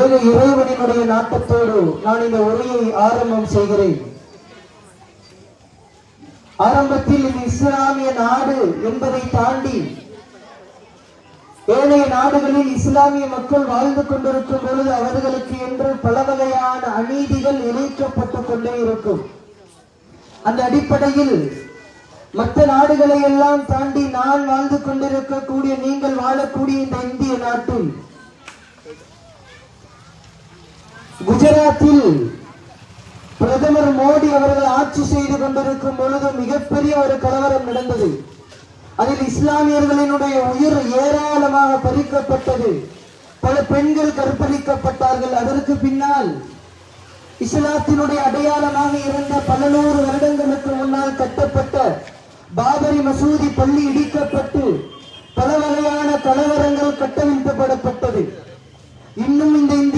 ஏக இறைவனினுடைய நாட்டத்தோடு நான் இந்த உரையை ஆரம்பம் செய்கிறேன். ஆரம்பத்தில் இது இஸ்லாமிய நாடு என்பதை தாண்டி ஏனைய நாடுகளில் இஸ்லாமிய மக்கள் வாழ்ந்து கொண்டிருக்கும் பொழுது அவர்களுக்கு என்று பல வகையான அநீதிகள் இணைக்கப்பட்டுக் கொண்டே இருக்கும். அந்த அடிப்படையில் மற்ற நாடுகளை எல்லாம் தாண்டி நான் வாழ்ந்து கொண்டிருக்கக்கூடிய நீங்கள் வாழக்கூடிய இந்த இந்திய நாட்டில் குஜராத்தில் பிரதமர் மோடி அவர்கள் ஆட்சி செய்து கொண்டிருக்கும் பொழுது மிகப்பெரிய ஒரு கலவரம் நடந்தது. அதில் இஸ்லாமியர்களினுடைய உயிர் ஏராளமாக பறிக்கப்பட்டது. பல பெண்கள் கற்பழிக்கப்பட்டார்கள். அதற்கு பின்னால் இஸ்லாத்தினுடைய அடையாளமாக இருந்த பல நூறு வருடங்களுக்கு முன்னால் கட்டப்பட்ட பாபரி மசூதி பள்ளி இடிக்கப்பட்டு பல வகையான கலவரங்கள் கட்டவிழ்க்கப்படப்பட்டது. இன்னும் இந்த